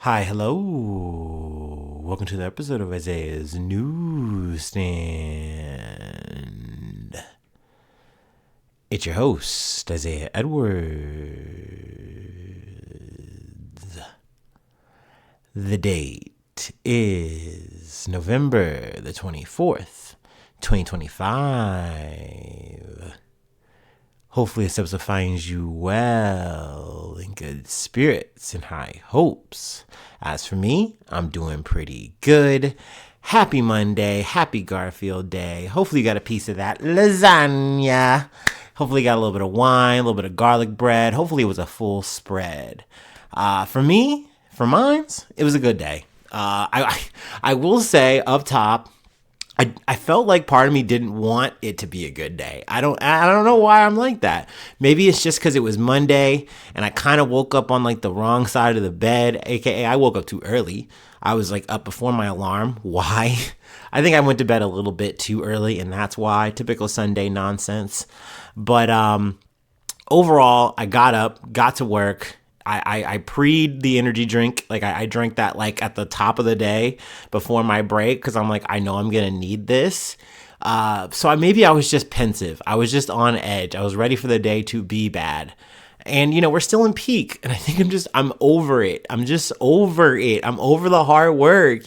Hi, hello. Welcome to the episode of Isaiah's Newsstand. It's your host, Isaiah Edwards. The date is November the 24th, 2025. Hopefully this episode finds you well, in good spirits and high hopes. As for me, I'm doing pretty good. Happy Monday, happy Garfield Day. Hopefully you got a piece of that lasagna. Hopefully you got a little bit of wine, a little bit of garlic bread. Hopefully it was a full spread. For mine, it was a good day. I will say up top, I felt like part of me didn't want it to be a good day. I don't know why I'm like that. Maybe it's just because it was Monday and I kind of woke up on like the wrong side of the bed, aka I woke up too early. I was like up before my alarm. Why? I think I went to bed a little bit too early, and that's why. Typical Sunday nonsense. But overall, I got up, got to work. I pre'd the energy drink. Like I drank that like at the top of the day before my break because I'm like, I know I'm going to need this. Maybe I was just pensive. I was just on edge. I was ready for the day to be bad. And, we're still in peak. And I think I'm over it. I'm just over it. I'm over the hard work.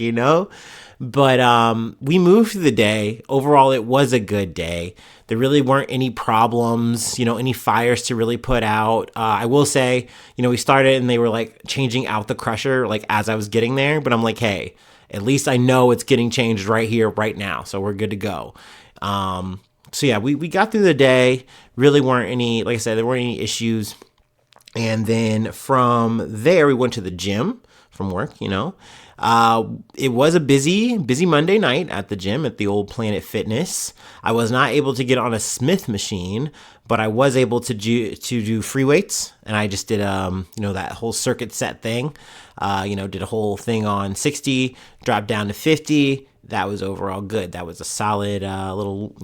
But we moved through the day. Overall, it was a good day. There really weren't any problems, any fires to really put out. I will say, we started and they were like changing out the crusher like as I was getting there. But I'm like, hey, at least I know it's getting changed right here, right now. So we're good to go. We got through the day. Really weren't any, like I said, there weren't any issues. And then from there, we went to the gym from work. It was a busy Monday night at the gym at the old Planet Fitness. I was not able to get on a Smith machine, but I was able to do free weights, and I just did that whole circuit set thing. Did a whole thing on 60, dropped down to 50. That was overall good. That was a solid little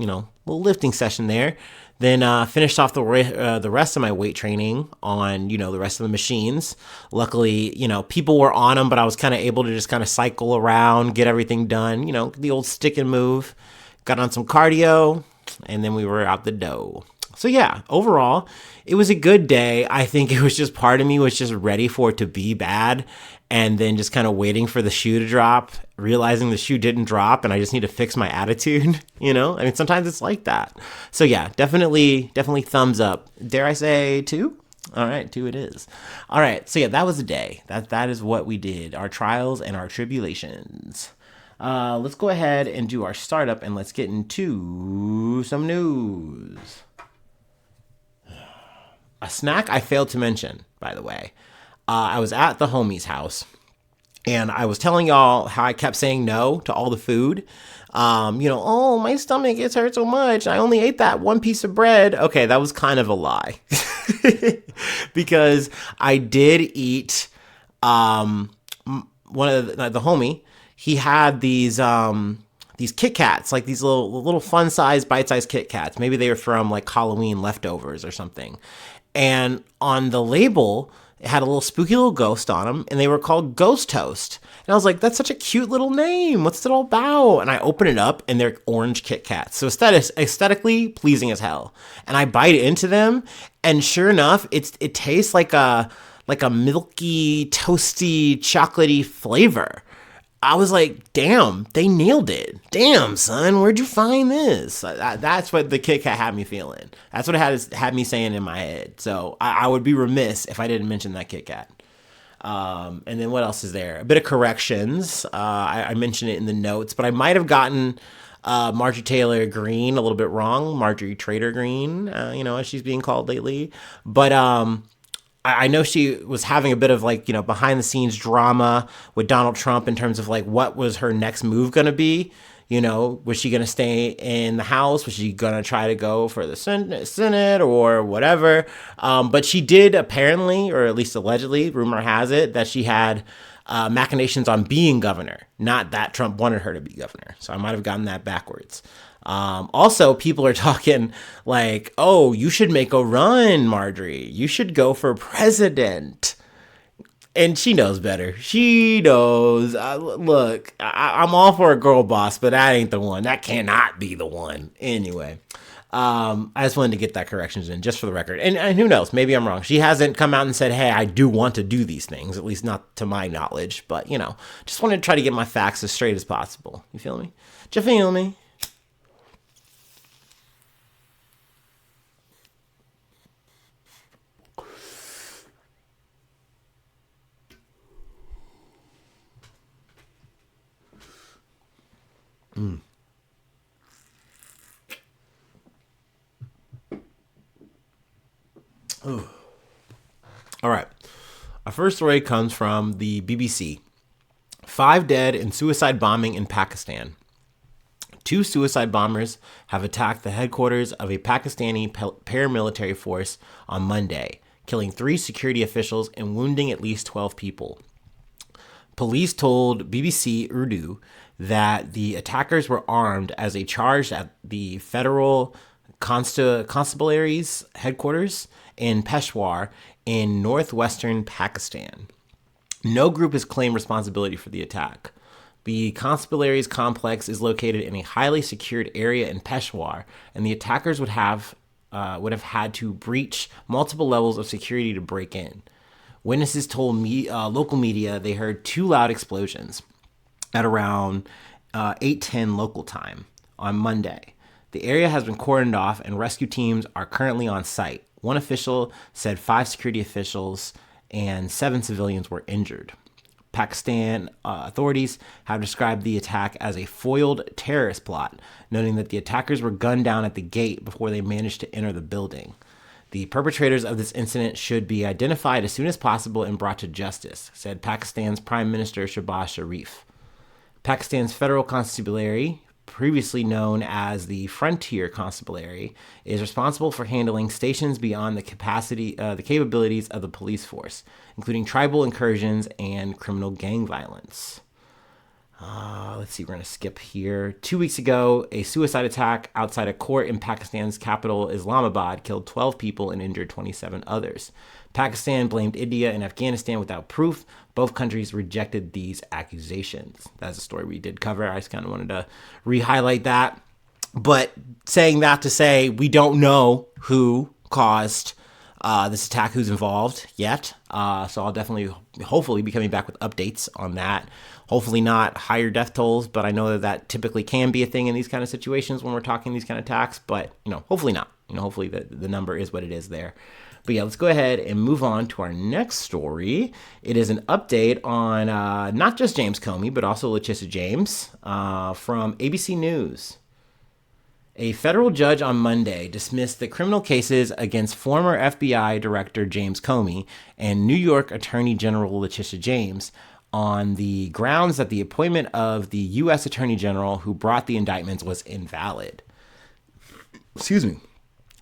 lifting session there. Then finished off the rest of my weight training on, the rest of the machines. Luckily, people were on them, but I was kind of able to just kind of cycle around, get everything done, the old stick and move. Got on some cardio, and then we were out the door. So yeah, overall, it was a good day. I think it was just part of me was just ready for it to be bad, and then just kind of waiting for the shoe to drop, realizing the shoe didn't drop, and I just need to fix my attitude. Sometimes it's like that. So yeah, definitely thumbs up. Dare I say 2? All right, 2 it is. All right, so yeah, that was the day. That is what we did. Our trials and our tribulations. Let's go ahead and do our startup, and let's get into some news. A snack I failed to mention, by the way. I was at the homie's house, and I was telling y'all how I kept saying no to all the food. Oh, my stomach gets hurt so much. I only ate that one piece of bread. Okay, that was kind of a lie. Because I did eat one of the homie. He had these Kit Kats, like these little fun-sized, bite-sized Kit Kats. Maybe they were from like Halloween leftovers or something. And on the label, it had a little spooky little ghost on them, and they were called Ghost Toast. And I was like, that's such a cute little name. What's it all about? And I open it up, and they're orange Kit Kats. So aesthetically pleasing as hell. And I bite into them, and sure enough, it tastes like a milky, toasty, chocolatey flavor. I was like, damn, they nailed it. Damn, son, where'd you find this? That's what the Kit Kat had me feeling. That's what it had me saying in my head. So I would be remiss if I didn't mention that Kit Kat. And then what else is there? A bit of corrections. I mentioned it in the notes, but I might have gotten Marjorie Taylor Greene a little bit wrong. Marjorie Trader Greene, as she's being called lately. But I know she was having a bit of behind the scenes drama with Donald Trump in terms of what was her next move going to be. Was she going to stay in the House? Was she going to try to go for the Senate or whatever? But she did apparently, or at least allegedly, rumor has it, that she had machinations on being governor, not that Trump wanted her to be governor. So I might have gotten that backwards. Also, people are talking like, oh, you should make a run, Marjorie. You should go for president. And she knows better. She knows. Look, I'm all for a girl boss, but that ain't the one. That cannot be the one. Anyway, I just wanted to get that corrections in just for the record. And who knows? Maybe I'm wrong. She hasn't come out and said, hey, I do want to do these things, at least not to my knowledge. But, just wanted to try to get my facts as straight as possible. You feel me? Do you feel me? All right. Our first story comes from the BBC. 5 dead in suicide bombing in Pakistan. 2 suicide bombers have attacked the headquarters of a Pakistani paramilitary force on Monday, killing 3 security officials and wounding at least 12 people. Police told BBC Urdu that the attackers were armed as they charged at the federal constabulary's headquarters in Peshawar in northwestern Pakistan. No group has claimed responsibility for the attack. The constabulary's complex is located in a highly secured area in Peshawar, and the attackers would have had to breach multiple levels of security to break in. Witnesses told local media they heard 2 loud explosions at around 8:10 local time on Monday. The area has been cordoned off and rescue teams are currently on site. One official said 5 security officials and 7 civilians were injured. Pakistan authorities have described the attack as a foiled terrorist plot, noting that the attackers were gunned down at the gate before they managed to enter the building. The perpetrators of this incident should be identified as soon as possible and brought to justice, said Pakistan's Prime Minister Shehbaz Sharif. Pakistan's Federal Constabulary, previously known as the Frontier Constabulary, is responsible for handling stations beyond the capabilities of the police force, including tribal incursions and criminal gang violence. Let's see, we're going to skip here. 2 weeks ago, a suicide attack outside a court in Pakistan's capital, Islamabad, killed 12 people and injured 27 others. Pakistan blamed India and Afghanistan without proof. Both countries rejected these accusations. That's a story we did cover. I just kind of wanted to re-highlight that. But saying that to say we don't know who caused this attack, who's involved yet. So I'll definitely, hopefully, be coming back with updates on that. Hopefully not higher death tolls, but I know that typically can be a thing in these kind of situations when we're talking these kind of attacks. But, hopefully not. Hopefully the number is what it is there. But yeah, let's go ahead and move on to our next story. It is an update on not just James Comey, but also Letitia James from ABC News. A federal judge on Monday dismissed the criminal cases against former FBI Director James Comey and New York Attorney General Letitia James on the grounds that the appointment of the U.S. Attorney General who brought the indictments was invalid. Excuse me.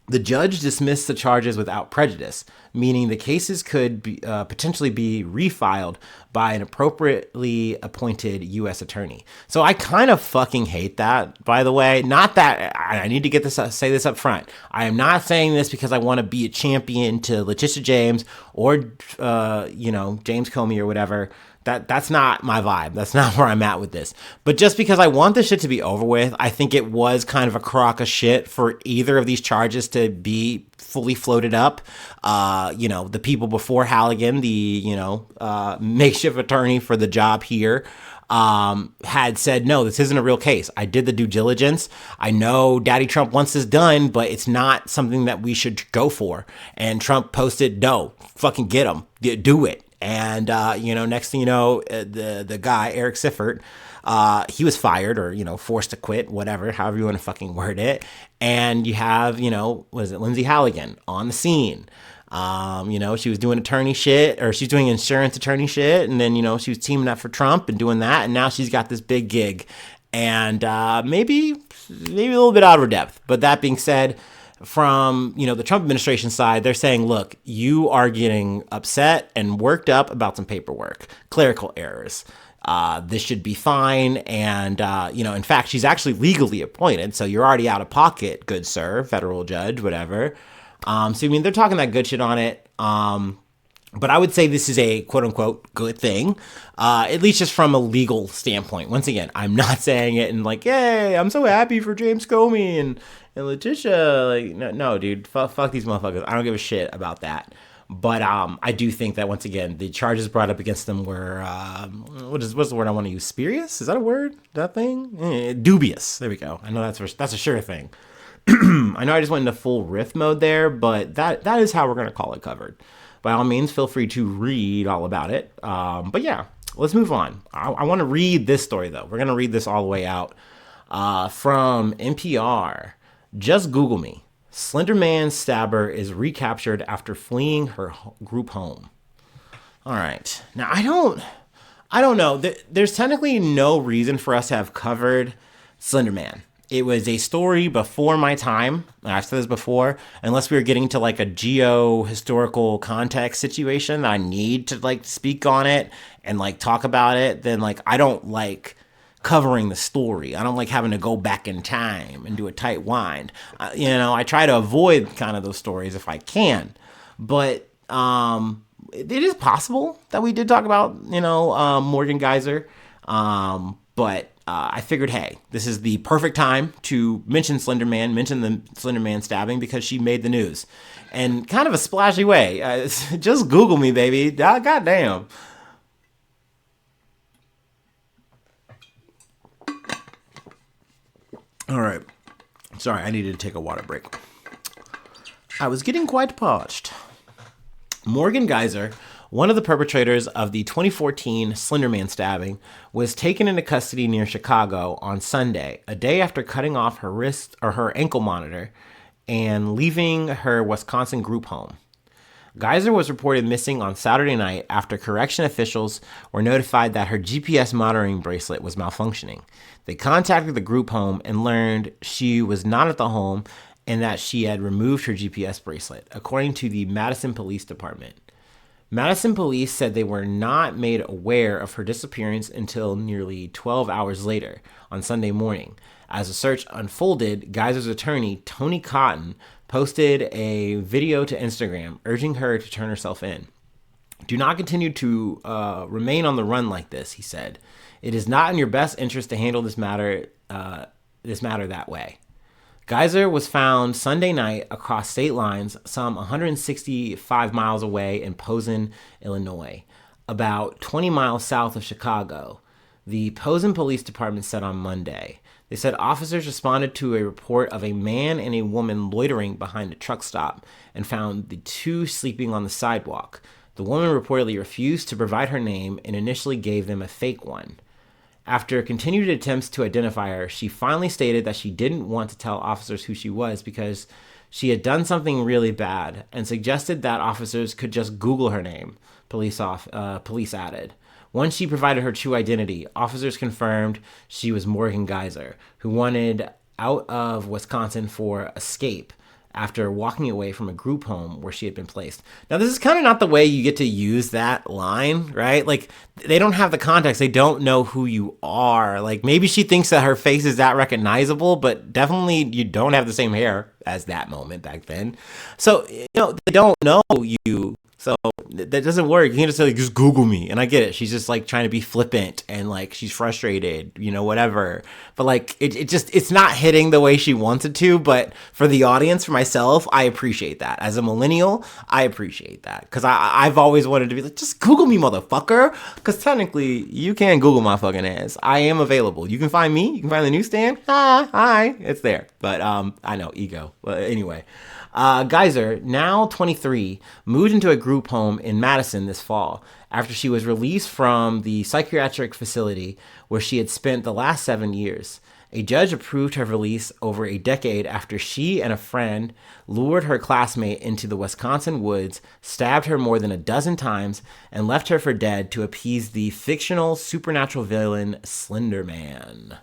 The judge dismissed the charges without prejudice, meaning the cases could potentially be refiled by an appropriately appointed U.S. attorney. So I kind of fucking hate that, by the way. Not that I need to say this up front. I am not saying this because I want to be a champion to Letitia James or, James Comey or whatever. That's not my vibe. That's not where I'm at with this. But just because I want this shit to be over with, I think it was kind of a crock of shit for either of these charges to be fully floated up. The people before Halligan, the, makeshift attorney for the job here, had said, no, this isn't a real case. I did the due diligence. I know Daddy Trump wants this done, but it's not something that we should go for. And Trump posted, no, fucking get him. Do it. And, next thing you know, the guy, Eric Siffert, he was fired or, forced to quit, whatever, however you want to fucking word it. And you have, Lindsay Halligan on the scene. She was doing attorney shit, or she's doing insurance attorney shit. And then, she was teaming up for Trump and doing that. And now she's got this big gig and maybe a little bit out of her depth. But that being said, from, the Trump administration side, they're saying, look, you are getting upset and worked up about some paperwork, clerical errors. This should be fine. And, in fact, she's actually legally appointed. So you're already out of pocket, good sir, federal judge, whatever. They're talking that good shit on it. But I would say this is a quote unquote good thing, at least just from a legal standpoint. Once again, I'm not saying it and like, yay, I'm so happy for James Comey and Letitia. Like, no dude, fuck these motherfuckers. I don't give a shit about that. But I do think that once again, the charges brought up against them were what's the word I want to use? Spurious? Is that a word? That thing? Dubious. There we go. I know that's a sure thing. I know I just went into full riff mode there, but that is how we're gonna call it covered. By all means, feel free to read all about it. But yeah, let's move on. I want to read this story though. We're gonna read this all the way out from NPR. Just Google me. Slender Man stabber is recaptured after fleeing her group home. All right. Now I don't know. There's technically no reason for us to have covered Slender Man. It was a story before my time. I've said this before. Unless we were getting to like a geo-historical context situation that I need to like speak on it and like talk about it, then like I don't like covering the story. I don't like having to go back in time and do a tight wind. I try to avoid kind of those stories if I can. But it is possible that we did talk about, Morgan Geyser. But I figured, hey, this is the perfect time to mention mention the Slender Man stabbing because she made the news. And kind of a splashy way. Just Google me, baby. God damn. All right. Sorry, I needed to take a water break. I was getting quite parched. Morgan Geyser, one of the perpetrators of the 2014 Slenderman stabbing, was taken into custody near Chicago on Sunday, a day after cutting off her wrist or her ankle monitor and leaving her Wisconsin group home. Geyser was reported missing on Saturday night after correction officials were notified that her GPS monitoring bracelet was malfunctioning. They contacted the group home and learned she was not at the home and that she had removed her GPS bracelet, according to the Madison Police Department. Madison police said they were not made aware of her disappearance until nearly 12 hours later on Sunday morning. As the search unfolded, Geyser's attorney, Tony Cotton, posted a video to Instagram urging her to turn herself in. Do not continue to remain on the run like this, he said. It is not in your best interest to handle this matter that way. Geyser was found Sunday night across state lines, some 165 miles away in Posen, Illinois, about 20 miles south of Chicago. The Posen Police Department said on Monday. They said officers responded to a report of a man and a woman loitering behind a truck stop and found the two sleeping on the sidewalk. The woman reportedly refused to provide her name and initially gave them a fake one. After continued attempts to identify her, she finally stated that she didn't want to tell officers who she was because she had done something really bad and suggested that officers could just Google her name, police added. Once she provided her true identity, officers confirmed she was Morgan Geyser, who wanted out of Wisconsin for escape after walking away from a group home where she had been placed. Now, this is kind of not the way you get to use that line, right? Like, they don't have the context. They don't know who you are. Like, maybe she thinks that her face is that recognizable, but definitely you don't have the same hair as that moment back then. So, they don't know you. So that doesn't work. You can't just say, like, just Google me. And I get it. She's just like trying to be flippant and like she's frustrated, whatever. But like it's not hitting the way she wants it to. But for the audience, for myself, I appreciate that. As a millennial, I appreciate that. Because I've always wanted to be like, just Google me, motherfucker. Because technically, you can Google my fucking ass. I am available. You can find me. You can find the newsstand. Hi. It's there. But I know, ego. But anyway. Geyser, now 23, moved into a group home in Madison this fall after she was released from the psychiatric facility where she had spent the last 7 years. A judge approved her release over a decade after she and a friend lured her classmate into the Wisconsin woods, stabbed her more than a dozen times, and left her for dead to appease the fictional supernatural villain Slender Man.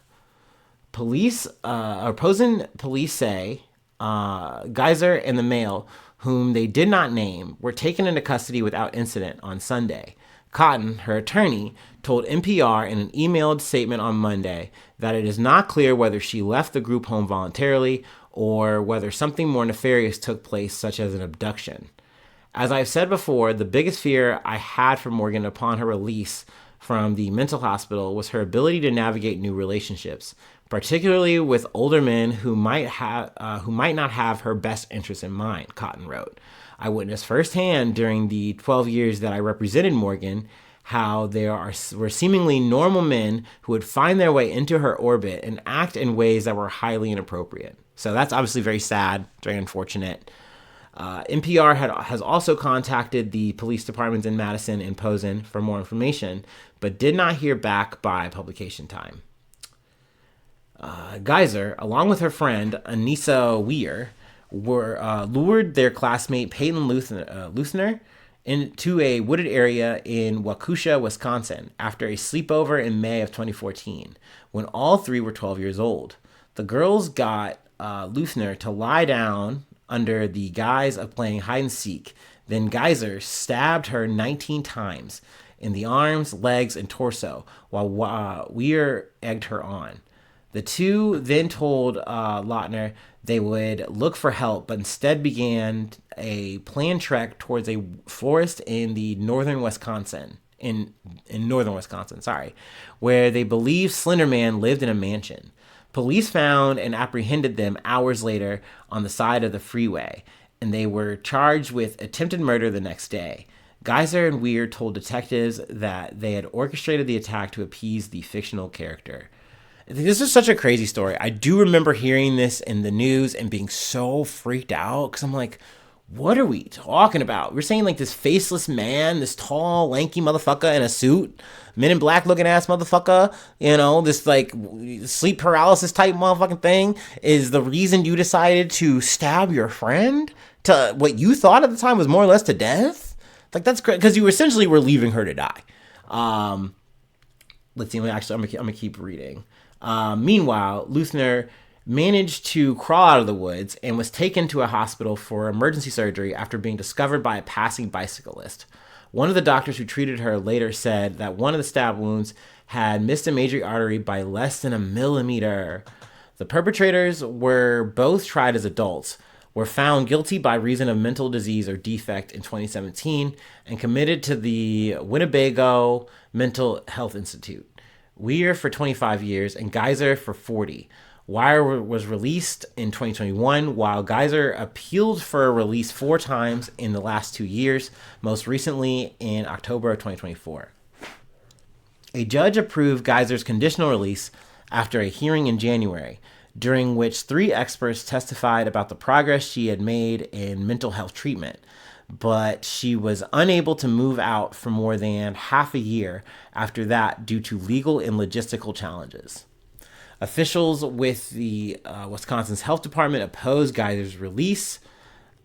Posen police say Geyser and the male, whom they did not name, were taken into custody without incident on Sunday. Cotton, her attorney, told NPR in an emailed statement on Monday that it is not clear whether she left the group home voluntarily or whether something more nefarious took place, such as an abduction. As I've said before, the biggest fear I had for Morgan upon her release from the mental hospital was her ability to navigate new relationships, particularly with older men who might not have her best interests in mind, Cotton wrote. I witnessed firsthand during the 12 years that I represented Morgan how were seemingly normal men who would find their way into her orbit and act in ways that were highly inappropriate. So that's obviously very sad, very unfortunate. NPR has also contacted the police departments in Madison and Posen for more information, but did not hear back by publication time. Geyser, along with her friend Anissa Weir, were lured their classmate Peyton Luthner into a wooded area in Waukesha, Wisconsin, after a sleepover in May of 2014, when all three were 12 years old. The girls got Luthner to lie down under the guise of playing hide and seek. Then Geyser stabbed her 19 times in the arms, legs, and torso, while Weir egged her on. The two then told Lautner they would look for help, but instead began a planned trek towards a forest in northern Wisconsin, where they believed Slender Man lived in a mansion. Police found and apprehended them hours later on the side of the freeway, and they were charged with attempted murder the next day. Geyser and Weir told detectives that they had orchestrated the attack to appease the fictional character. This is such a crazy story. I do remember hearing this in the news and being so freaked out because I'm like, what are we talking about? We're saying like this faceless man, this tall, lanky motherfucker in a suit, Men in Black looking ass motherfucker, this like sleep paralysis type motherfucking thing is the reason you decided to stab your friend to what you thought at the time was more or less to death? Like, that's crazy because you essentially were leaving her to die. Let's see. I'm gonna keep reading. Meanwhile, Luthner managed to crawl out of the woods and was taken to a hospital for emergency surgery after being discovered by a passing bicyclist. One of the doctors who treated her later said that one of the stab wounds had missed a major artery by less than a millimeter. The perpetrators were both tried as adults, were found guilty by reason of mental disease or defect in 2017, and committed to the Winnebago Mental Health Institute. Weir for 25 years and Geyser for 40. Weir was released in 2021, while Geyser appealed for a release 4 times in the last 2 years, most recently in October of 2024. A judge approved Geyser's conditional release after a hearing in January, during which 3 experts testified about the progress she had made in mental health treatment. But she was unable to move out for more than half a year after that due to legal and logistical challenges. Officials with the Wisconsin's health department opposed Geyser's release,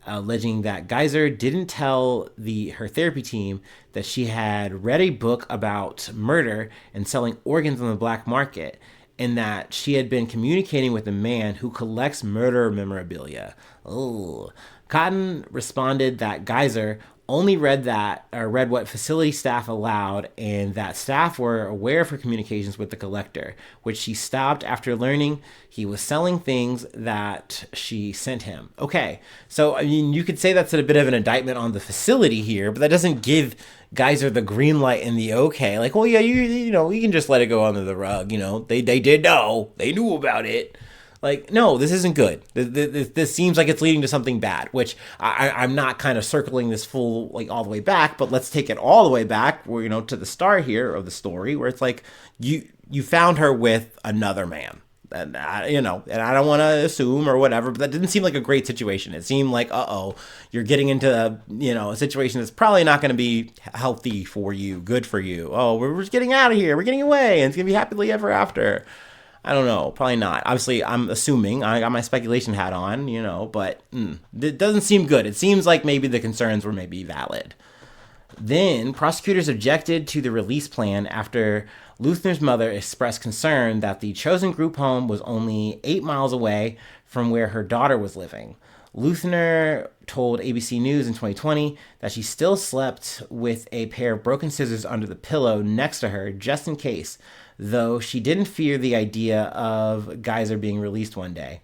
alleging that Geyser didn't tell her therapy team that she had read a book about murder and selling organs on the black market, and that she had been communicating with a man who collects murder memorabilia. Ugh. Cotton responded that Geyser only read what facility staff allowed, and that staff were aware of her communications with the collector, which she stopped after learning he was selling things that she sent him. Okay, so I mean, you could say that's a bit of an indictment on the facility here, but that doesn't give Geyser the green light and the okay. Like, well, yeah, you can just let it go under the rug. They did know, they knew about it. Like, no, this isn't good. This seems like it's leading to something bad, which I'm not kind of circling this full, like, all the way back, but let's take it all the way back, where, to the start here of the story, where it's like, you found her with another man. And, and I don't want to assume or whatever, but that didn't seem like a great situation. It seemed like, you're getting into, a situation that's probably not going to be healthy for you, good for you. Oh, we're just getting out of here. We're getting away, and it's going to be happily ever after. I don't know. Probably not. Obviously, I'm assuming. I got my speculation hat on, but it doesn't seem good. It seems like maybe the concerns were maybe valid. Then, prosecutors objected to the release plan after Luthner's mother expressed concern that the chosen group home was only 8 miles away from where her daughter was living. Luthner told ABC News in 2020 that she still slept with a pair of broken scissors under the pillow next to her just in case, though she didn't fear the idea of Geyser being released one day.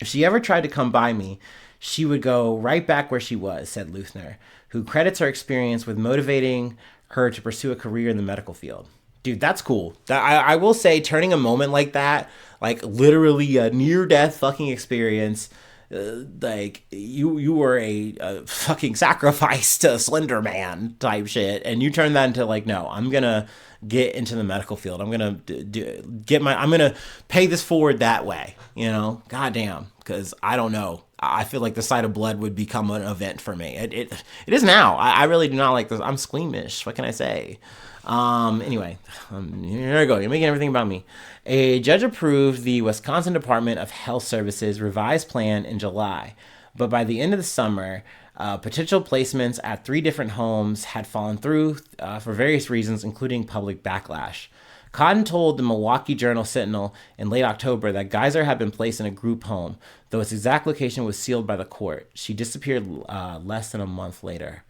If she ever tried to come by me, she would go right back where she was, said Luthner, who credits her experience with motivating her to pursue a career in the medical field. Dude, that's cool. I will say, turning a moment like that, like literally a near death fucking experience, like you were a fucking sacrifice to Slender Man type shit, and you turn that into like, no, I'm gonna get into the medical field. I'm gonna I'm gonna pay this forward that way. You know, goddamn, because I don't know. I feel like the sight of blood would become an event for me. It is now. I really do not like this. I'm squeamish. What can I say? Anyway, here I go. You're making everything about me. A judge approved the Wisconsin Department of Health Services revised plan in July, but by the end of the summer, potential placements at 3 different homes had fallen through for various reasons, including public backlash. Cotton told the Milwaukee Journal-Sentinel in late October that Geyser had been placed in a group home, though its exact location was sealed by the court. She disappeared less than a month later.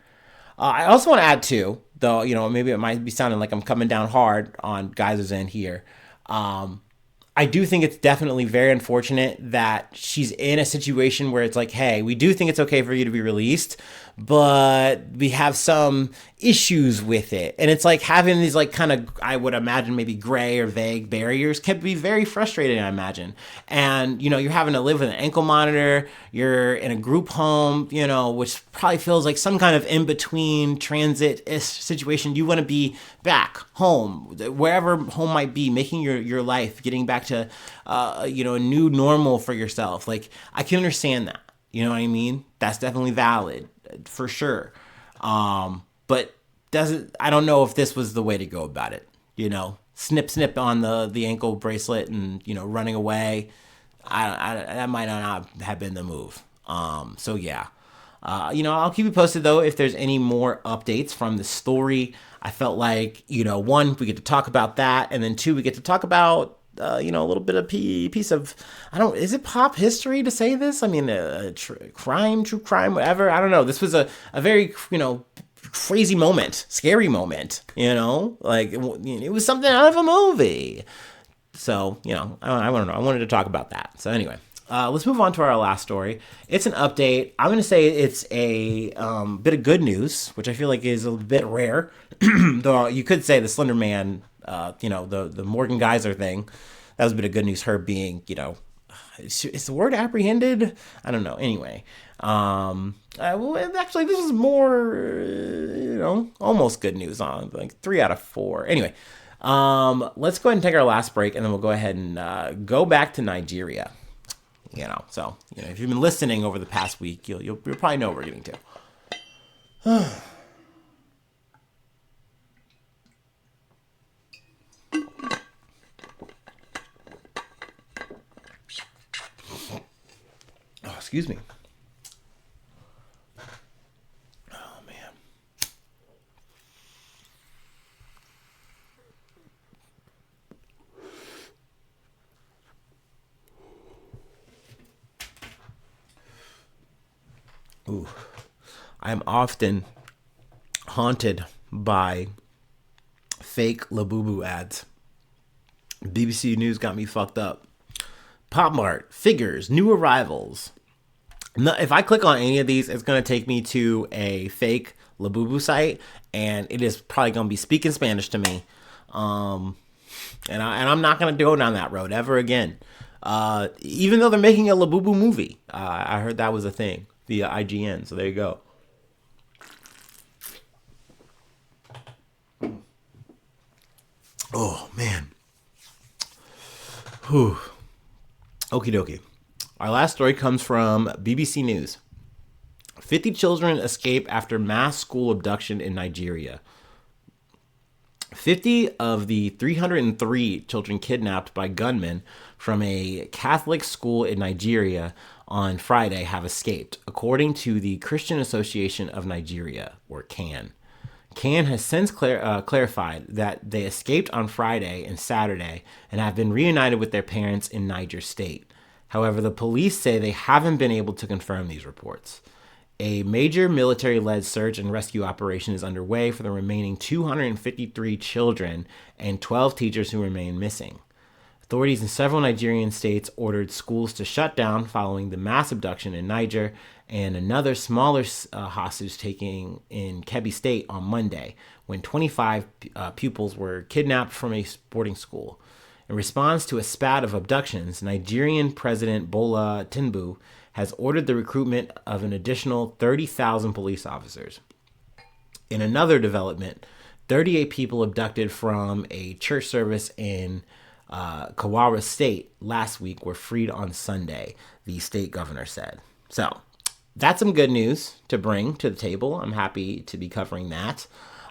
I also want to add too, though, you know, maybe it might be sounding like I'm coming down hard on Geyser's end here. I do think it's definitely very unfortunate that she's in a situation where it's like, hey, we do think it's okay for you to be released, but we have some issues with it. And it's like having these like kind of, I would imagine maybe gray or vague barriers can be very frustrating, I imagine. And, you know, you're having to live with an ankle monitor, you're in a group home, you know, which probably feels like some kind of in-between transit situation. You want to be back home, wherever home might be, making your life, getting back to, you know, a new normal for yourself. Like, I can understand that. You know what I mean? That's definitely valid, for sure. But I don't know if this was the way to go about it. You know, snip on the ankle bracelet and, you know, running away. That might not have been the move. So yeah. You know, I'll keep you posted though if there's any more updates from the story. I felt like, you know, 1, we get to talk about that, and then 2, we get to talk about you know, a little bit of piece of, is it pop history to say this? I mean, true crime, whatever. I don't know. This was a very, you know, crazy moment, scary moment, you know, like it was something out of a movie. So, you know, I don't know. I wanted to talk about that. So anyway, let's move on to our last story. It's an update. I'm going to say it's a bit of good news, which I feel like is a bit rare. Though you could say the Slender Man, you know, the Morgan Geyser thing, that was a bit of good news. Her being, you know, is the word apprehended? I don't know. Anyway, well, actually, this is more, you know, almost good news on like 3 out of 4. Anyway, let's go ahead and take our last break, and then we'll go ahead and go back to Nigeria. You know, so you know, if you've been listening over the past week, you'll probably know what we're getting to. Oh, excuse me. Oh, man. Ooh. I am often haunted by fake Labubu ads. BBC News got me fucked up. Pop Mart, figures, new arrivals. If I click on any of these, it's going to take me to a fake Labubu site, and it is probably going to be speaking Spanish to me. And I'm not going to go down that road ever again. Even though they're making a Labubu movie. I heard that was a thing via IGN, so there you go. Oh, man. Whew. Okie dokie. Our last story comes from BBC News. 50 children escape after mass school abduction in Nigeria. 50 of the 303 children kidnapped by gunmen from a Catholic school in Nigeria on Friday have escaped, according to the Christian Association of Nigeria, or CAN. CAN has since clarified that they escaped on Friday and Saturday and have been reunited with their parents in Niger State. However, the police say they haven't been able to confirm these reports. A major military-led search and rescue operation is underway for the remaining 253 children and 12 teachers who remain missing. Authorities in several Nigerian states ordered schools to shut down following the mass abduction in Niger and another smaller hostage taking in Kebbi State on Monday, when 25 pupils were kidnapped from a boarding school. In response to a spat of abductions, Nigerian President Bola Tinubu has ordered the recruitment of an additional 30,000 police officers. In another development, 38 people abducted from a church service in Kawara State last week were freed on Sunday, the state governor said. So that's some good news to bring to the table. I'm happy to be covering that.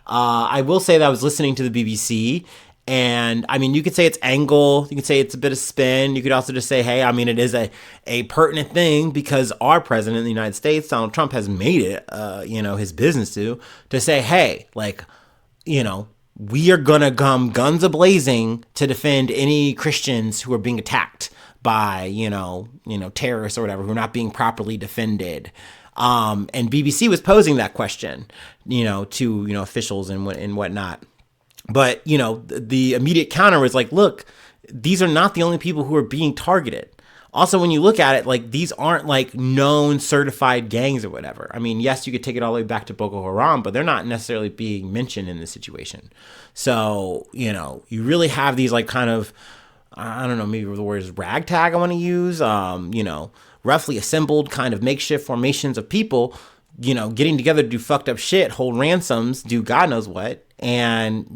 I will say that I was listening to the BBC, and I mean, you could say it's angle, you could say it's a bit of spin. You could also just say, hey, I mean, it is a pertinent thing because our president of the United States, Donald Trump, has made it, his business to say, hey, like, we are going to come guns a-blazing to defend any Christians who are being attacked by, terrorists or whatever, who are not being properly defended. And BBC was posing that question, to, officials and whatnot. But, the immediate counter was like, look, these are not the only people who are being targeted. Also, when you look at it, like, these aren't like known certified gangs or whatever. I mean, yes, you could take it all the way back to Boko Haram, but they're not necessarily being mentioned in this situation. So, you really have these like kind of, I don't know, maybe the word is ragtag I want to use, roughly assembled kind of makeshift formations of people, getting together to do fucked up shit, hold ransoms, do God knows what. And,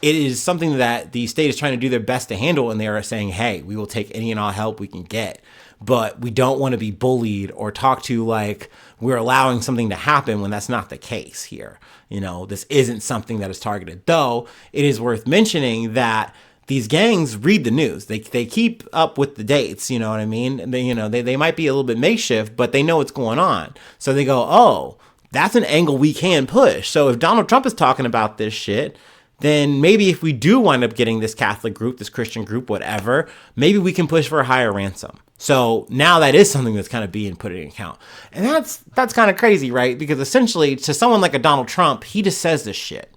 it is something that the state is trying to do their best to handle, and they are saying, hey, we will take any and all help we can get, but we don't want to be bullied or talked to like we're allowing something to happen when that's not the case here. This isn't something that is targeted, though it is worth mentioning that these gangs read the news. They keep up with the dates, you know what I mean? They might be a little bit makeshift, but they know what's going on. So they go, oh, that's an angle we can push. So if Donald Trump is talking about this shit, then maybe if we do wind up getting this Catholic group, this Christian group, whatever, maybe we can push for a higher ransom. So now that is something that's kind of being put in account. And that's kind of crazy, right? Because essentially to someone like a Donald Trump, he just says this shit.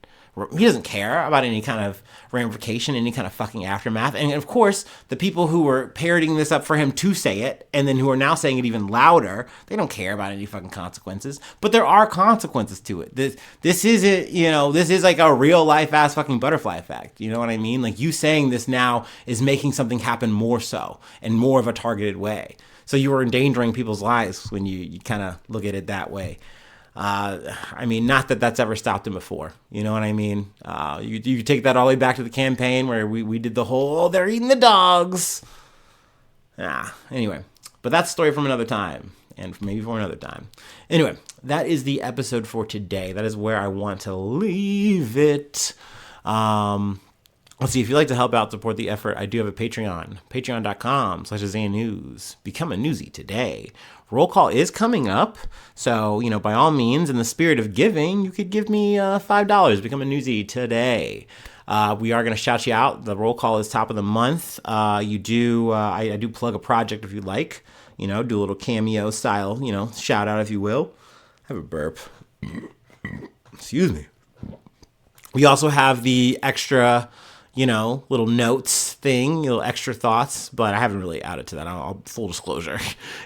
He doesn't care about any kind of ramification, any kind of fucking aftermath. And of course, the people who were parroting this up for him to say it, and then who are now saying it even louder, they don't care about any fucking consequences. But there are consequences to it. This isn't, this is like a real life ass fucking butterfly effect. You know what I mean? Like, you saying this now is making something happen more so, and more of a targeted way. So you are endangering people's lives when you kind of look at it that way. I mean, not that that's ever stopped him before. You know what I mean? You take that all the way back to the campaign where we did the whole, oh, they're eating the dogs. Anyway, but that's a story from another time, and maybe for another time. Anyway, that is the episode for today. That is where I want to leave it. Let's see, if you'd like to help out, support the effort, I do have a Patreon, patreon.com/AzaiaNews. Become a newsie today. Roll call is coming up, so, by all means, in the spirit of giving, you could give me $5. Become a newsie today. We are going to shout you out. The roll call is top of the month. I do plug a project if you like, do a little cameo style, shout out if you will. I have a burp. Excuse me. We also have the extra, little notes thing, little extra thoughts, but I haven't really added to that. I'll full disclosure.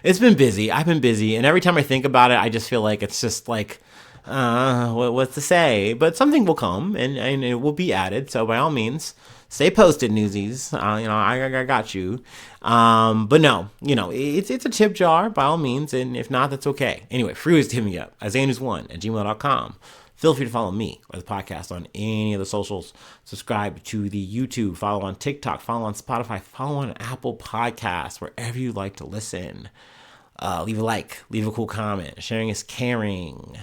It's been busy. I've been busy. And every time I think about it, I just feel like it's just like, what to say? But something will come and it will be added. So by all means, stay posted, newsies. I got you. But no, it's a tip jar by all means. And if not, that's okay. Anyway, free ways to hit me up. AzaiaNews1@gmail.com. Feel free to follow me or the podcast on any of the socials. Subscribe to the YouTube. Follow on TikTok. Follow on Spotify. Follow on Apple Podcasts, wherever you like to listen. Leave a like. Leave a cool comment. Sharing is caring.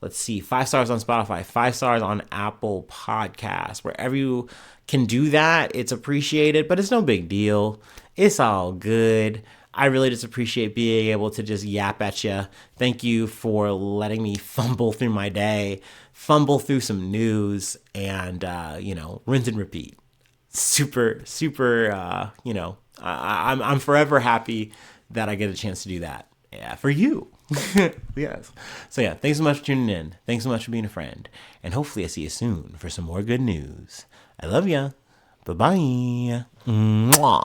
Let's see. 5 stars on Spotify. 5 stars on Apple Podcasts. Wherever you can do that, it's appreciated, but it's no big deal. It's all good. I really just appreciate being able to just yap at you. Thank you for letting me fumble through my day, fumble through some news, and, rinse and repeat. Super, I'm forever happy that I get a chance to do that. Yeah, for you. Yes. So yeah, thanks so much for tuning in. Thanks so much for being a friend. And hopefully I see you soon for some more good news. I love ya. Bye-bye. Mwah.